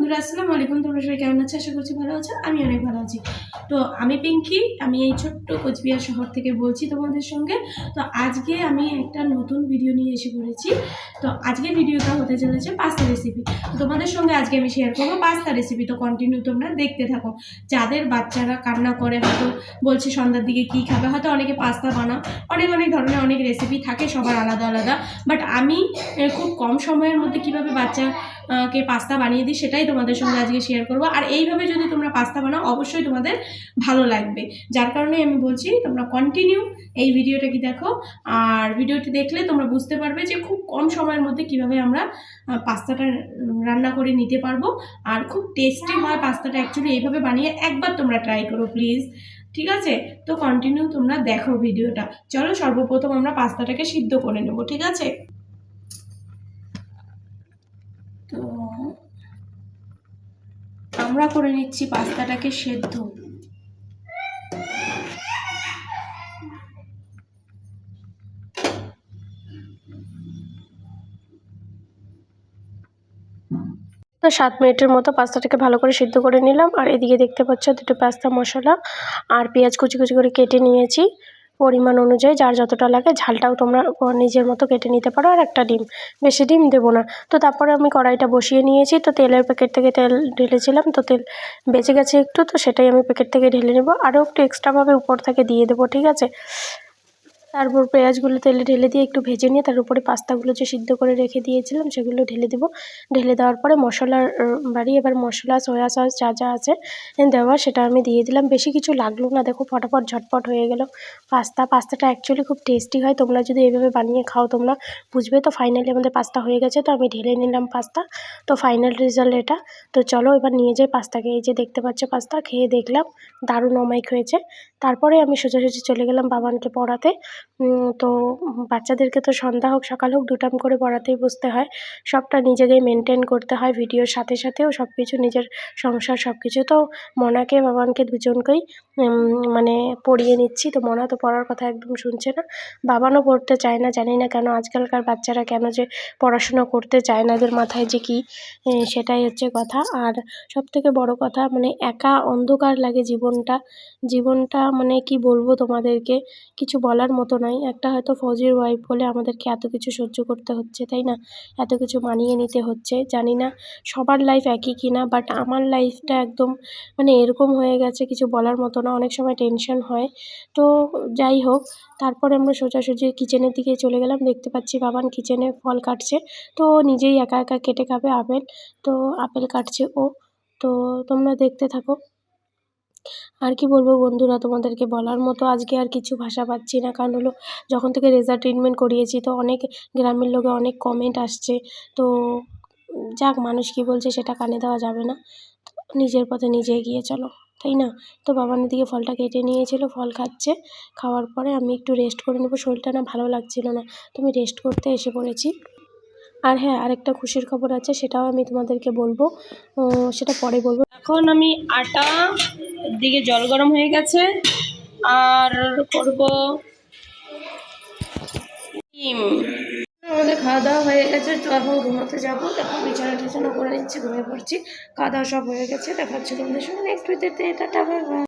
বন্ধুরা, আসসালামু আলাইকুম। তোমরা সবাই কেমন আছো? আশা করছি ভালো আছো। আমি অনেক ভালো আছি। তো আমি পিঙ্কি, আমি এই ছোট্ট কোচবিহার শহর থেকে বলছি তোমাদের সঙ্গে। তো আজকে আমি একটা নতুন ভিডিও নিয়ে এসে পড়েছি। তো আজকে ভিডিওটা হতে চলেছে পাস্তা রেসিপি। তোমাদের সঙ্গে আজকে আমি শেয়ার করবো পাস্তা রেসিপি। তো কন্টিনিউ তোমরা দেখতে থাকো। যাদের বাচ্চারা কান্না করে, হয়তো বলছে সন্ধ্যার দিকে কী খাবে, হয়তো অনেকে পাস্তা বানাও, অনেক ধরনের অনেক রেসিপি থাকে, সবার আলাদা আলাদা। বাট আমি খুব কম সময়ের মধ্যে কীভাবে বাচ্চাকে পাস্তা বানিয়ে দিই সেটাই তোমাদের সঙ্গে আজকে শেয়ার করবো। আর এইভাবে যদি তোমরা পাস্তা বানাও অবশ্যই তোমাদের ভালো লাগবে, যার কারণে আমি বলছি তোমরা কন্টিনিউ এই ভিডিওটাকে দেখো। আর ভিডিওটি দেখলে তোমরা বুঝতে পারবে যে খুব কম সময়ের মধ্যে কিভাবে আমরা পাস্তাটা রান্না করে নিতে পারবো। আর খুব টেস্টি হয় পাস্তাটা অ্যাকচুয়ালি। এইভাবে বানিয়ে একবার তোমরা ট্রাই করো প্লিজ, ঠিক আছে? তো কন্টিনিউ তোমরা দেখো ভিডিওটা। চলো সর্বপ্রথম আমরা পাস্তাটাকে সিদ্ধ করে নেবো, ঠিক আছে? তো আমরা করে নিচ্ছি পাস্তাটাকে সেদ্ধ। তো 7 মিনিটের মতো পাস্তাটাকে ভালো করে সিদ্ধ করে নিলাম। আর এদিকে দেখতে পাচ্ছ দুটো পাস্তা মশলা আর পেঁয়াজ কুচি কুচি করে কেটে নিয়েছি পরিমাণ অনুযায়ী, যার যতটা লাগে। ঝালটাও তোমরা নিজের মতো কেটে নিতে পারো। আর একটা ডিম, বেশি ডিম দেবো না। তো তারপরে আমি কড়াইটা বসিয়ে নিয়েছি। তো তেলের প্যাকেট থেকে তেল ঢেলেছিলাম, তো তেল বেঁচে গেছে একটু, তো সেটাই আমি প্যাকেট থেকে ঢেলে নেবো। আরও একটু এক্সট্রাভাবে উপর থেকে দিয়ে দেবো, ঠিক আছে? তারপর পেঁয়াজগুলো তেলে ঢেলে দিয়ে একটু ভেজে নিয়ে তার উপরে পাস্তাগুলো যে সিদ্ধ করে রেখে দিয়েছিলাম সেগুলো ঢেলে দেবো। ঢেলে দেওয়ার পরে মশলার বাড়ি, এবার মশলা সয়া সস যা যা আছে দেওয়া সেটা আমি দিয়ে দিলাম। বেশি কিছু লাগলো না, দেখো ফটাফট ঝটপট হয়ে গেল পাস্তাটা অ্যাকচুয়ালি খুব টেস্টি হয়। তোমরা যদি এইভাবে বানিয়ে খাও তোমরা বুঝবে। তো ফাইনালি আমাদের পাস্তা হয়ে গেছে, তো আমি ঢেলে নিলাম পাস্তা। তো ফাইনাল রেজাল্ট এটা। তো চলো এবার নিয়ে যাই পাস্তাকে। এই যে দেখতে পাচ্ছ পাস্তা, খেয়ে দেখলাম দারুণ অমায়িক হয়েছে। তারপরে আমি সোজাসুজি চলে গেলাম বাবানকে পড়াতে। তো বাচ্চাদেরকে তো সন্ধ্যা হোক সকাল হোক 2 টাইম করে পড়াতেই বসতে হয়। সবটা নিজেকেই মেনটেন করতে হয়, ভিডিওর সাথে সাথেও সব কিছু, নিজের সংসার সব কিছু। তো মনাকে বাবানকে দুজনকেই মানে পড়িয়ে নিচ্ছি। তো মনা তো পড়ার কথা একদম শুনছে না, বাবানও পড়তে চায় না। জানি না কেন আজকালকার বাচ্চারা কেন যে পড়াশোনা করতে চায় না, এদের মাথায় যে কী, সেটাই হচ্ছে কথা। আর সবথেকে বড় কথা, মানে একা অন্ধকার লাগে জীবনটা মানে কি বলবো তোমাদেরকে, কিছু বলার মতো নয়। একটা হয়তো ফৌজির ওয়াইফ বলে আমাদেরকে এত কিছু সহ্য করতে হচ্ছে, তাই না? এত কিছু মানিয়ে নিতে হচ্ছে। জানি না সবার লাইফ একই কিনা, বাট আমার লাইফটা একদম মানে এরকম হয়ে গেছে, কিছু বলার মতো না। অনেক সময় টেনশন হয়। তো যাই হোক, তারপরে আমরা সোজাসুজি কিচেনের দিকে চলে গেলাম। দেখতে পাচ্ছি বাবান কিচেনে ফল কাটছে। তো ও নিজেই একা একা কেটে খাবে আপেল। তো আপেল কাটছে ও। তো তোমরা দেখতে থাকো। আর কি বলবো বন্ধুরা, তোমাদেরকে বলার মতো আজকে আর কিছু ভাষা পাচ্ছি না। কারণ হলো যখন থেকে রেজার ট্রিটমেন্ট করিয়েছি, তো অনেক গ্রামের লোকে অনেক কমেন্ট আসছে। তো যাক, মানুষ কী বলছে সেটা কানে দেওয়া যাবে না। তো নিজের পথে নিজে এগিয়ে চলো, তাই না? তো বাবানের দিকে ফলটা কেটে নিয়েছিল, ফল খাচ্ছে। খাওয়ার পরে আমি একটু রেস্ট করে নেবো, শরীরটা না ভালো লাগছিল না, তো আমি রেস্ট করতে এসে পড়েছি। আর হ্যাঁ, আরেকটা খুশির খবর আছে, সেটাও আমি তোমাদেরকে বলবো, সেটা পরে বলবো। এখন আমি আটা, দিকে জল গরম হয়ে গেছে, আর করব ডিম। আমাদের খাওয়া দাওয়া হয়ে গেছে, তো এখন ঘুমাতে যাবো। এখন বিছানা টিছানা করে নিচ্ছি, ঘুমিয়ে পড়ছি। খাওয়া দাওয়া সব হয়ে গেছে। দেখা হচ্ছে তোমাদের সঙ্গে নেক্সট ভিডিওতে। Tata, bye bye.